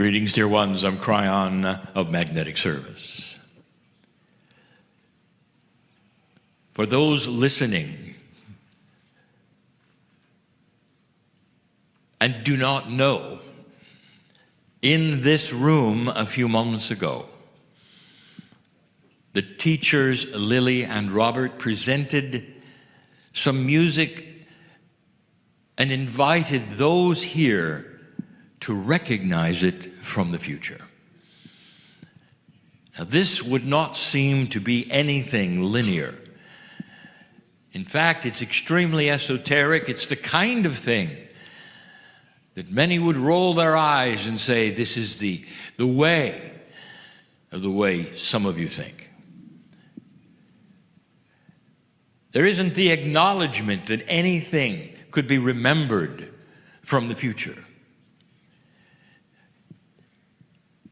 Greetings, dear ones. I'm Kryon of Magnetic Service. For those listening and do not know, in this room a few moments ago, the teachers Lily and Robert presented some music and invited those here to recognize it from the future. Now, this would not seem to be anything linear. In fact, it's extremely esoteric. It's the kind of thing that many would roll their eyes and say, this is the way of the way some of you think. There isn't the acknowledgement that anything could be remembered from the future.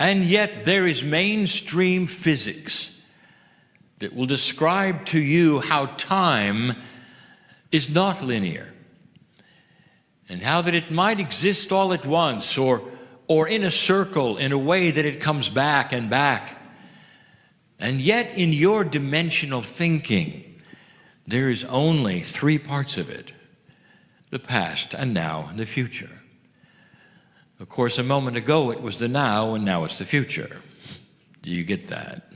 And yet there is mainstream physics that will describe to you how time is not linear, and how that it might exist all at once or in a circle in a way that it comes back and back. And yet in your dimensional thinking, there is only three parts of it: the past and now and the future. Of course, a moment ago it was the now, and now it's the future. Do you get that?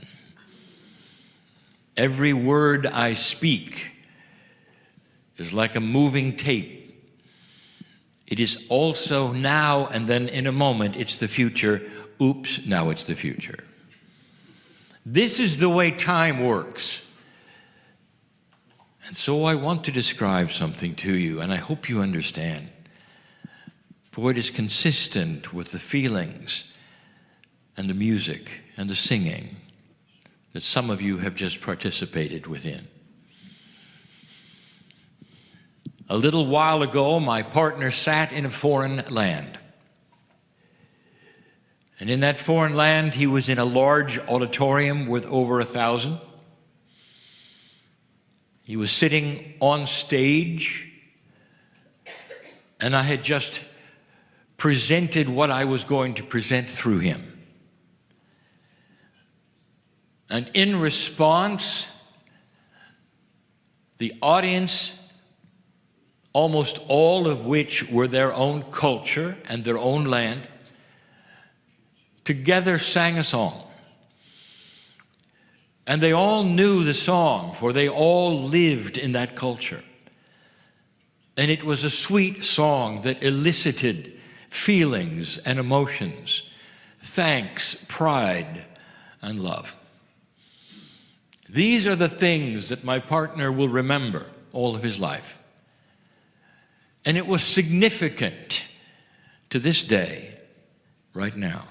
Every word I speak is like a moving tape. It is also now, and then in a moment it's the future. Oops, now it's the future. This is the way time works. And so I want to describe something to you, and I hope you understand. For it is consistent with the feelings and the music and the singing that some of you have just participated within. A little while ago, my partner sat in a foreign land. And in that foreign land, he was in a large auditorium with over 1,000. He was sitting on stage, and I had just presented what I was going to present through him. And in response, the audience, almost all of which were their own culture and their own land, together sang a song. And they all knew the song, for they all lived in that culture. And it was a sweet song that elicited feelings and emotions, thanks, pride, and love. These are the things that my partner will remember all of his life. And it was significant to this day, right now.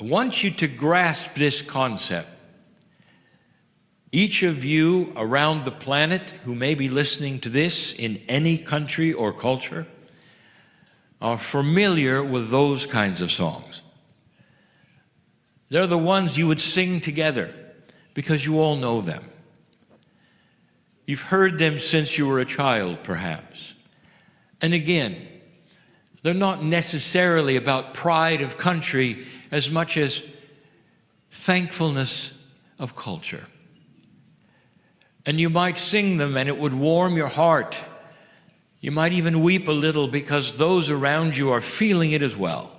I want you to grasp this concept. Each of you around the planet who may be listening to this in any country or culture are familiar with those kinds of songs. They're the ones you would sing together because you all know them. You've heard them since you were a child, perhaps. And again, they're not necessarily about pride of country as much as thankfulness of culture. And you might sing them and it would warm your heart. You might even weep a little because those around you are feeling it as well.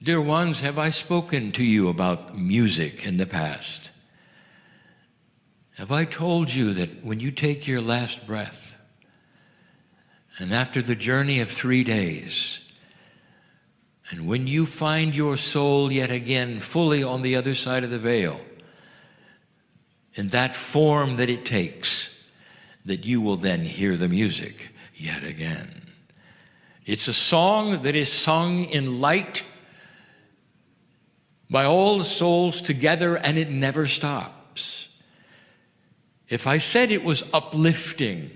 Dear ones, have I spoken to you about music in the past? Have I told you that when you take your last breath, and after the journey of 3 days, and when you find your soul yet again fully on the other side of the veil, in that form that it takes, that you will then hear the music yet again. It's a song that is sung in light by all the souls together, and it never stops. If I said it was uplifting,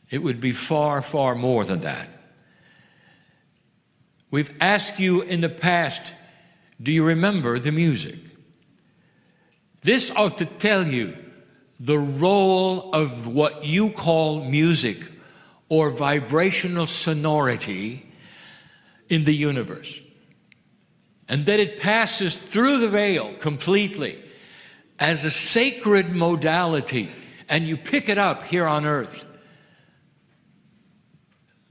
it would be far, far more than that. We've asked you in the past, do you remember the music? This ought to tell you the role of what you call music or vibrational sonority in the universe. And that it passes through the veil completely as a sacred modality, and you pick it up here on earth.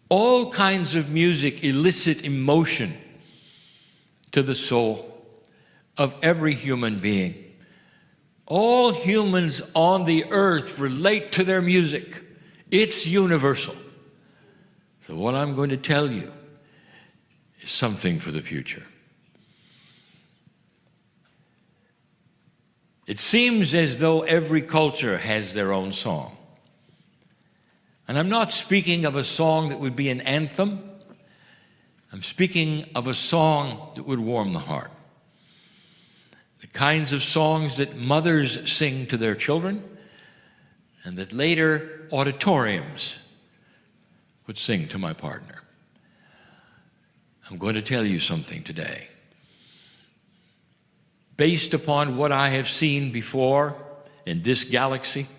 All kinds of music elicit emotion to the soul of every human being. All humans on the earth relate to their music. It's universal. So what I'm going to tell you is something for the future. It seems as though every culture has their own song. And I'm not speaking of a song that would be an anthem. I'm speaking of a song that would warm the heart. The kinds of songs that mothers sing to their children and that later auditoriums would sing to my partner. I'm going to tell you something today. Based upon what I have seen before in this galaxy,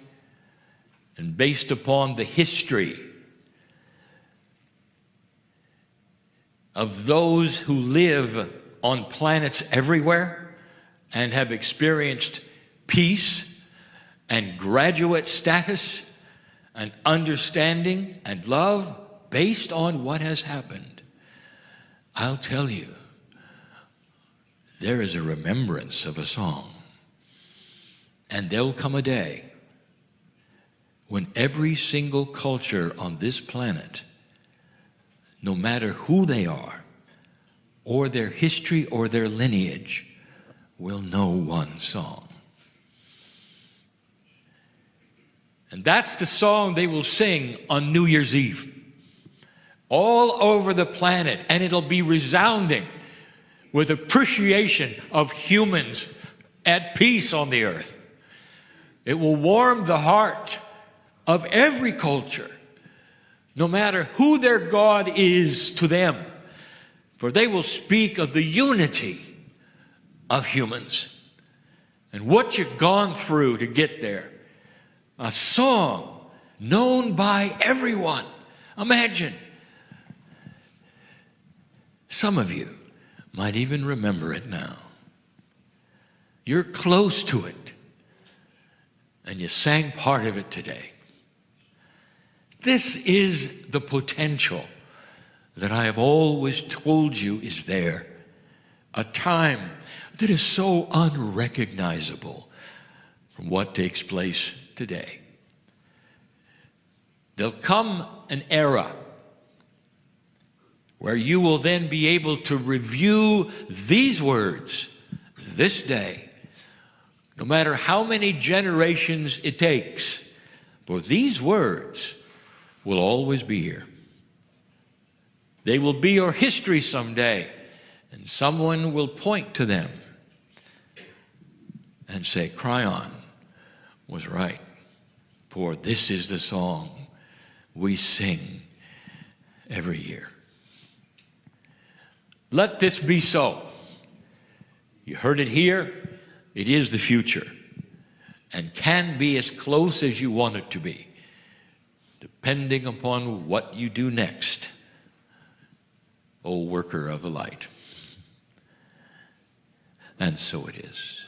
and based upon the history of those who live on planets everywhere and have experienced peace and graduate status and understanding and love based on what has happened, I'll tell you, there is a remembrance of a song. And there'll come a day when every single culture on this planet, no matter who they are, or their history or their lineage, will know one song. And that's the song they will sing on New Year's Eve, all over the planet, and it'll be resounding with appreciation of humans at peace on the earth. It will warm the heart of every culture, no matter who their God is to them, for they will speak of the unity of humans and what you've gone through to get there. A song known by everyone. Imagine. Some of you might even remember it now. You're close to it, and you sang part of it today. This is the potential that I have always told you is there. A time that is so unrecognizable from what takes place today. There'll come an era where you will then be able to review these words this day, no matter how many generations it takes, for these words will always be here. They will be your history someday, and someone will point to them and say, Kryon was right, for this is the song we sing every year. Let this be so. You heard it here. It is the future and can be as close as you want it to be, depending upon what you do next, O worker of the light. And so it is.